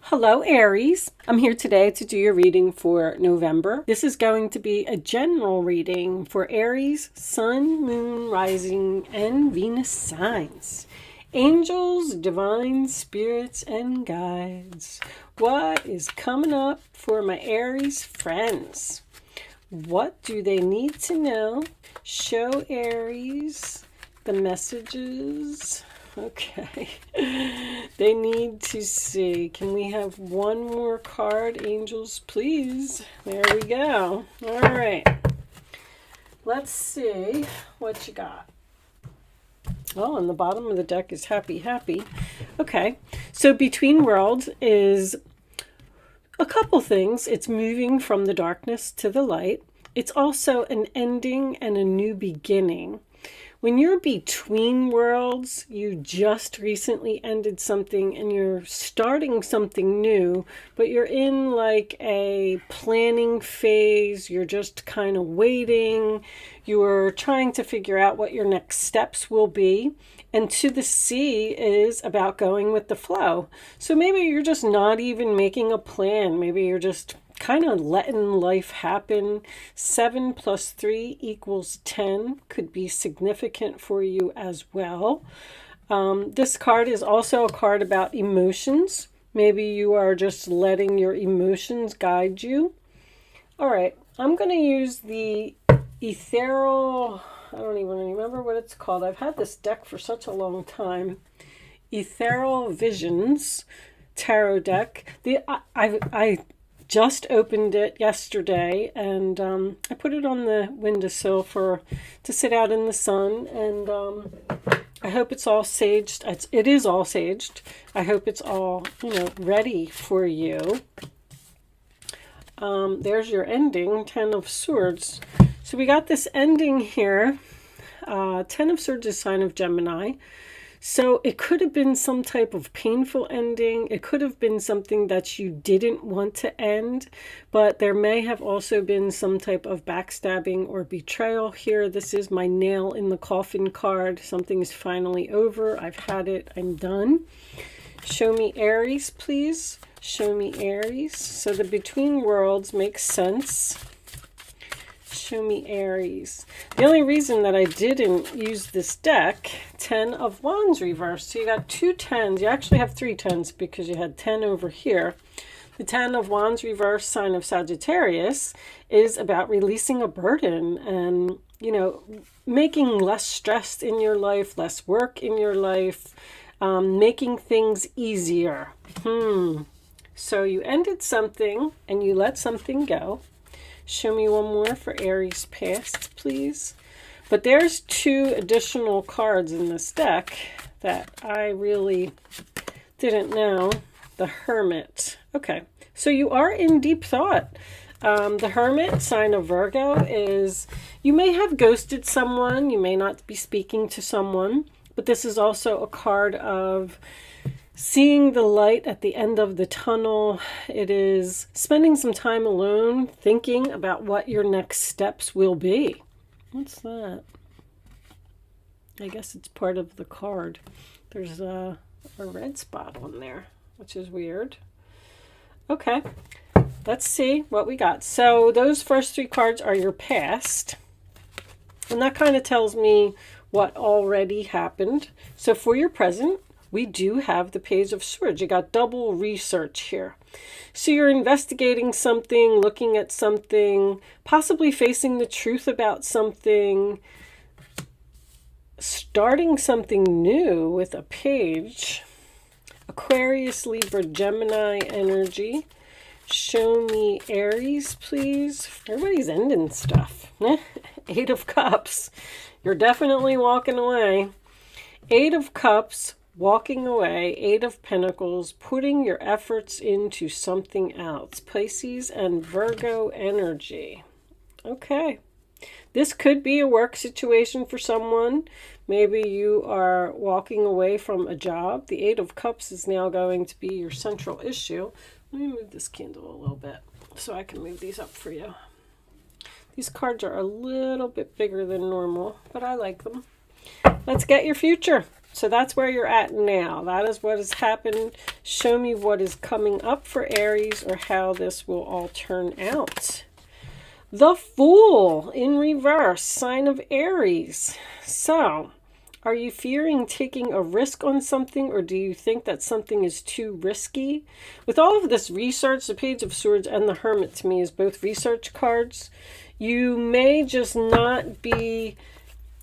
Hello, Aries. I'm here today to do your reading for November. This is going to be a general reading for Aries, Sun, Moon, Rising, and Venus signs. Angels, divine spirits, and guides. What is coming up for my Aries friends? What do they need to know? Show Aries the messages. Okay. They need to see. Can we have one more card, angels, please? There we go. All right. Let's see what you got. Oh, and the bottom of the deck is happy, happy. Okay. So Between Worlds is a couple things. It's moving from the darkness to the light. It's also an ending and a new beginning. When you're between worlds, you just recently ended something and you're starting something new, but you're in like a planning phase. You're just kind of waiting. You're trying to figure out what your next steps will be. And To the Sea is about going with the flow. So maybe you're just not even making a plan. Maybe you're just kind of letting life happen. 7 plus 3 equals 10 could be significant for you as well. This card is also a card about emotions. Maybe you are just letting your emotions guide you. All right, I'm going to use the ethereal, I don't even remember what it's called. I've had this deck for such a long time. Ethereal Visions tarot deck. I just opened it yesterday, and I put it on the windowsill to sit out in the sun, and I hope it's all saged. It is all saged. I hope it's all, ready for you. There's your ending, 10 of Swords. So we got this ending here. 10 of Swords is sign of Gemini. So it could have been some type of painful ending. It could have been something that you didn't want to end, but there may have also been some type of backstabbing or betrayal here. This is my nail in the coffin card. Something is finally over. I've had it. I'm done. Show me Aries, please. Show me Aries. So the Between Worlds makes sense. Show me Aries. The only reason that I didn't use this deck, 10 of Wands reversed. So you got 2 10s. You actually have 3 10s because you had 10 over here. The 10 of Wands reversed, sign of Sagittarius, is about releasing a burden and, making less stress in your life, less work in your life, making things easier. So you ended something and you let something go. Show me one more for Aries past, please. But there's 2 additional cards in this deck that I really didn't know. The Hermit. Okay, so you are in deep thought. The Hermit, sign of Virgo, is you may have ghosted someone. You may not be speaking to someone. But this is also a card of seeing the light at the end of the tunnel. It is spending some time alone, thinking about what your next steps will be. What's that? I guess it's part of the card. There's a red spot on there, which is weird. Okay, let's see what we got. So those first 3 cards are your past. And that kind of tells me what already happened. So for your present, we do have the Page of Swords. You got double research here. So you're investigating something, looking at something, possibly facing the truth about something, starting something new with a page. Aquarius, Libra, Gemini energy. Show me Aries, please. Everybody's ending stuff. 8 of Cups. You're definitely walking away. 8 of Cups. Walking away, 8 of Pentacles, putting your efforts into something else. Pisces and Virgo energy. Okay. This could be a work situation for someone. Maybe you are walking away from a job. The 8 of Cups is now going to be your central issue. Let me move this candle a little bit so I can move these up for you. These cards are a little bit bigger than normal, but I like them. Let's get your future. So that's where you're at now. That is what has happened. Show me what is coming up for Aries, or how this will all turn out. The Fool in reverse, sign of Aries. So, are you fearing taking a risk on something, or do you think that something is too risky? With all of this research, the Page of Swords and the Hermit to me is both research cards. You may just not be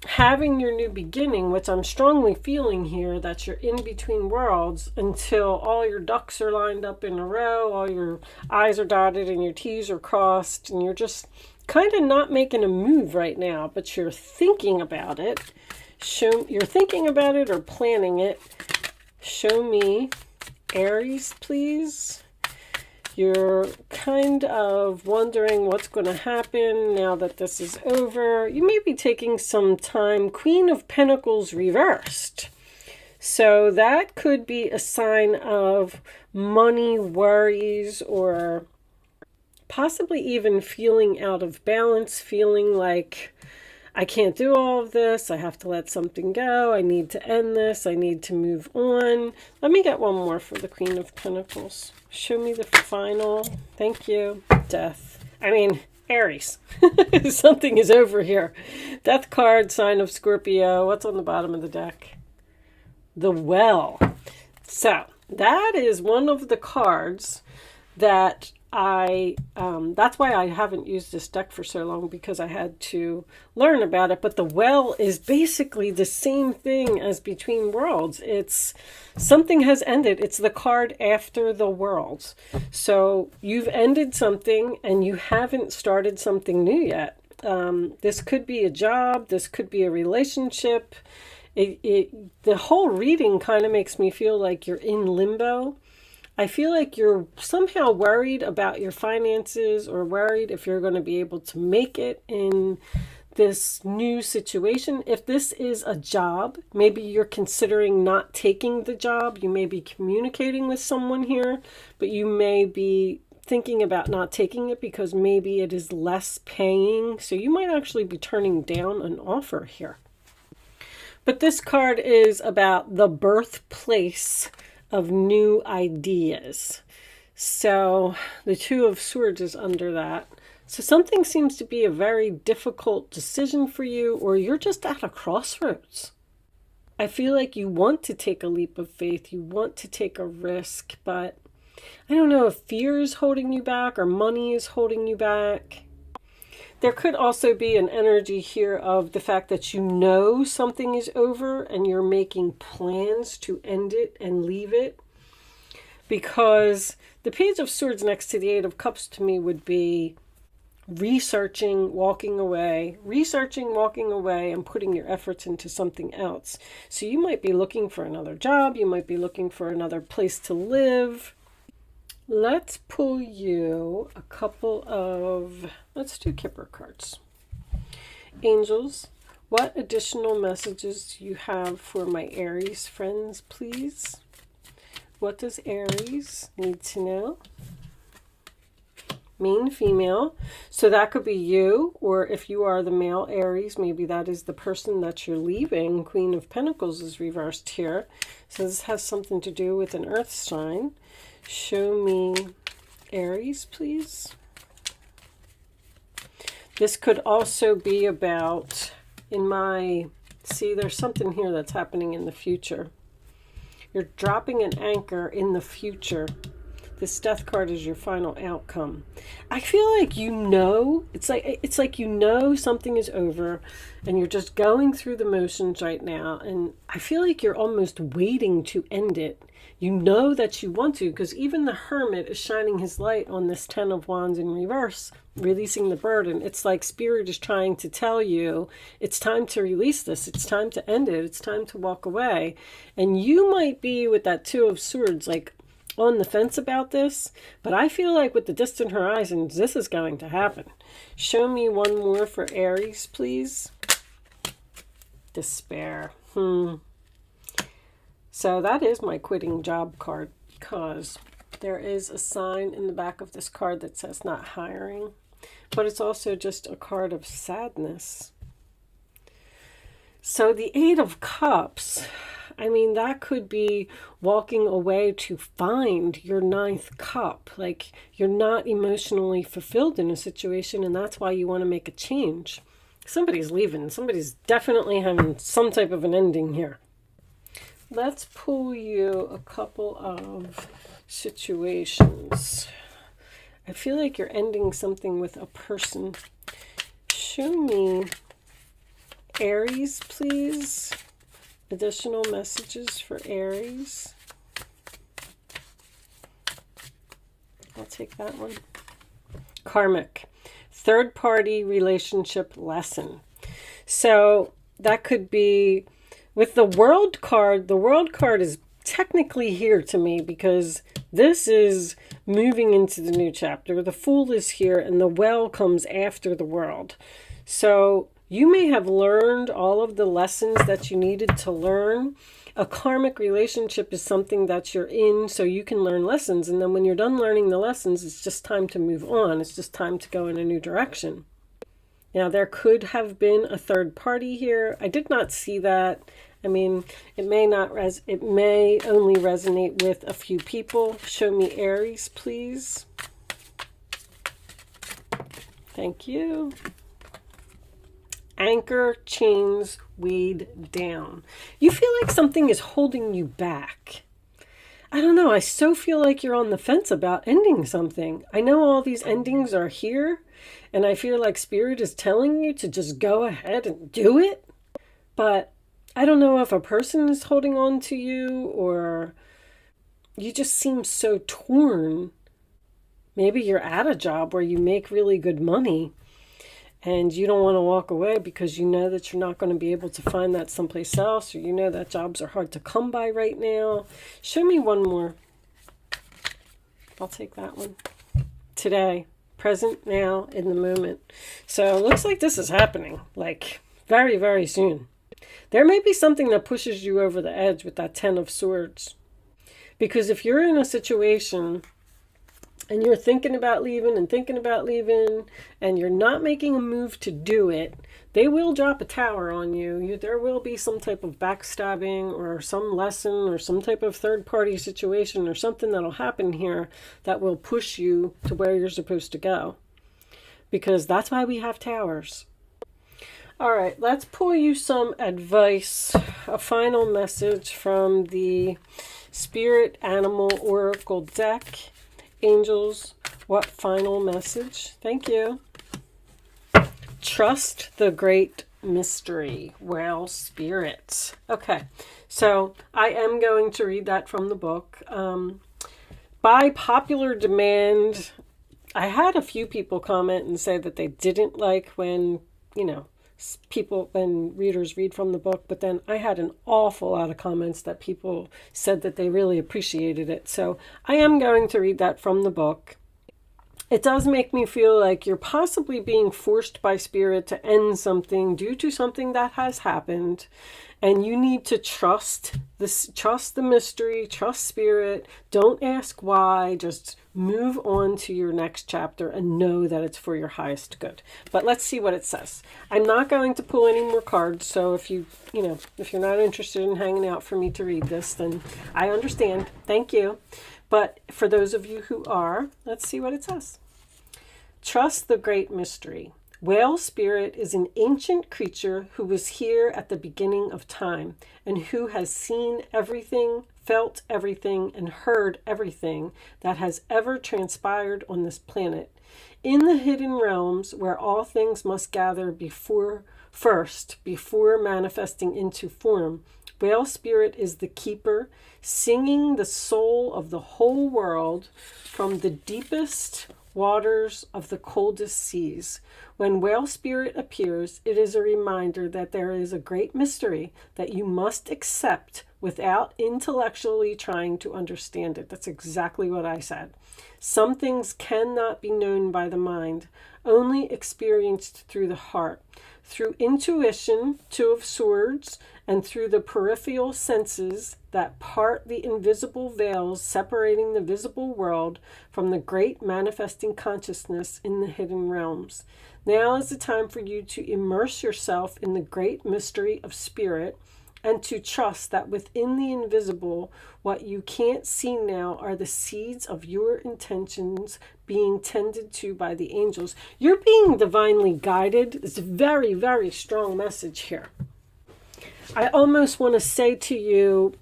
having your new beginning, which I'm strongly feeling here, that you're in between worlds until all your ducks are lined up in a row, all your I's are dotted and your T's are crossed, and you're just kind of not making a move right now, but you're thinking about it. You're thinking about it or planning it. Show me Aries, please. You're kind of wondering what's going to happen now that this is over. You may be taking some time. Queen of Pentacles reversed. So that could be a sign of money worries, or possibly even feeling out of balance, feeling like I can't do all of this. I have to let something go. I need to end this. I need to move on. Let me get one more for the Queen of Pentacles. Show me the final. Thank you. Death. I mean, Aries. Something is over here. Death card, sign of Scorpio. What's on the bottom of the deck? The Well. So, that is one of the cards that that's why I haven't used this deck for so long, because I had to learn about it. But the Well is basically the same thing as Between Worlds. It's something has ended. It's the card after the worlds. So you've ended something and you haven't started something new yet. This could be a job. This could be a relationship. The whole reading kind of makes me feel like you're in limbo. I feel like you're somehow worried about your finances, or worried if you're going to be able to make it in this new situation. If this is a job, maybe you're considering not taking the job. You may be communicating with someone here, but you may be thinking about not taking it because maybe it is less paying. So you might actually be turning down an offer here. But this card is about the birthplace of new ideas. So the Two of Swords is under that. So something seems to be a very difficult decision for you, or you're just at a crossroads. I feel like you want to take a leap of faith. You want to take a risk, but I don't know if fear is holding you back or money is holding you back. There could also be an energy here of the fact that you know something is over and you're making plans to end it and leave it. Because the Page of Swords next to the Eight of Cups to me would be researching, walking away, and putting your efforts into something else. So you might be looking for another job. You might be looking for another place to live. Let's pull you a couple of, let's do Kipper cards. Angels, what additional messages do you have for my Aries friends, please? What does Aries need to know? Main, female. So that could be you, or if you are the male Aries, maybe that is the person that you're leaving. Queen of Pentacles is reversed here. So this has something to do with an earth sign. Show me Aries, please. This could also be about, see, there's something here that's happening in the future. You're dropping an anchor in the future. This Death card is your final outcome. I feel like you know, it's like you know something is over and you're just going through the motions right now, and I feel like you're almost waiting to end it. You know that you want to, because even the Hermit is shining his light on this Ten of Wands in reverse, releasing the burden. It's like Spirit is trying to tell you it's time to release this. It's time to end it. It's time to walk away. And you might be with that Two of Swords, like on the fence about this, but I feel like with the distant horizons, this is going to happen. Show me one more for Aries, please. Despair. So that is my quitting job card, because there is a sign in the back of this card that says not hiring, but it's also just a card of sadness. So the Eight of Cups, I mean, that could be walking away to find your ninth cup. Like, you're not emotionally fulfilled in a situation, and that's why you want to make a change. Somebody's leaving. Somebody's definitely having some type of an ending here. Let's pull you a couple of situations. I feel like you're ending something with a person. Show me Aries, please. Additional messages for Aries. I'll take that one. Karmic. Third party relationship lesson. So that could be with the World card. The World card is technically here to me because this is moving into the new chapter. The Fool is here and the Well comes after the World. So you may have learned all of the lessons that you needed to learn. A karmic relationship is something that you're in so you can learn lessons. And then when you're done learning the lessons, it's just time to move on. It's just time to go in a new direction. Now, there could have been a third party here. I did not see that. I mean, it may only resonate with a few people. Show me Aries, please. Thank you. Anchor, chains, weighed down. You feel like something is holding you back. I don't know. I so feel like you're on the fence about ending something. I know all these endings are here, and I feel like Spirit is telling you to just go ahead and do it. But I don't know if a person is holding on to you or you just seem so torn. Maybe you're at a job where you make really good money and you don't want to walk away because you know that you're not going to be able to find that someplace else, or you know that jobs are hard to come by right now. Show me one more. I'll take that one. Today, present, now, in the moment. So it looks like this is happening, like very, very soon. There may be something that pushes you over the edge with that Ten of Swords. Because if you're in a situation and you're thinking about leaving and you're not making a move to do it, they will drop a tower on you. There will be some type of backstabbing or some lesson or some type of third-party situation or something that'll happen here that will push you to where you're supposed to go. Because that's why we have towers. All right, let's pull you some advice, a final message from the Spirit Animal Oracle deck. Angels, what final message? Thank you. Trust the great mystery. Well, Spirit. Okay, so I am going to read that from the book. By popular demand, I had a few people comment and say that they didn't like when, when readers read from the book, but then I had an awful lot of comments that people said that they really appreciated it. So I am going to read that from the book. It does make me feel like you're possibly being forced by Spirit to end something due to something that has happened. And you need to trust the mystery, trust Spirit. Don't ask why. Just move on to your next chapter and know that it's for your highest good. But let's see what it says. I'm not going to pull any more cards. So if you're not interested in hanging out for me to read this, then I understand. Thank you. But for those of you who are, let's see what it says. Trust the great mystery. Whale Spirit is an ancient creature who was here at the beginning of time and who has seen everything, felt everything, and heard everything that has ever transpired on this planet. In the hidden realms where all things must gather before manifesting into form, Whale Spirit is the keeper, singing the soul of the whole world from the deepest waters of the coldest seas. When Whale Spirit appears, it is a reminder that there is a great mystery that you must accept without intellectually trying to understand it. That's exactly what I said. Some things cannot be known by the mind, only experienced through the heart. Through intuition, Two of Swords, and through the peripheral senses that part the invisible veils separating the visible world from the great manifesting consciousness in the hidden realms. Now is the time for you to immerse yourself in the great mystery of Spirit and to trust that within the invisible, what you can't see now are the seeds of your intentions being tended to by the angels. You're being divinely guided. It's a very, very strong message here. I almost want to say to you,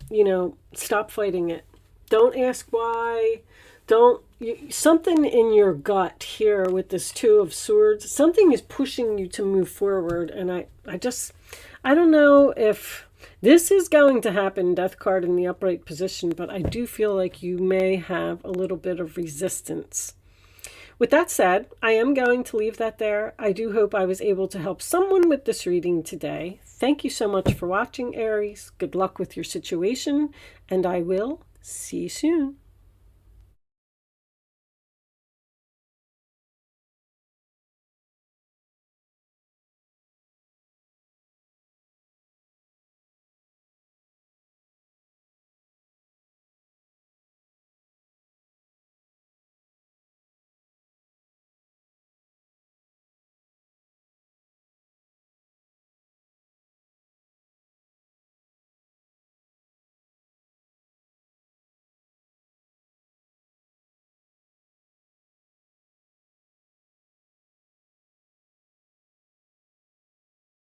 stop fighting it. Don't ask why. Something in your gut here with this Two of Swords, something is pushing you to move forward. And I don't know if this is going to happen, Death card in the upright position, but I do feel like you may have a little bit of resistance. With that said, I am going to leave that there. I do hope I was able to help someone with this reading today. Thank you so much for watching, Aries. Good luck with your situation, and I will see you soon.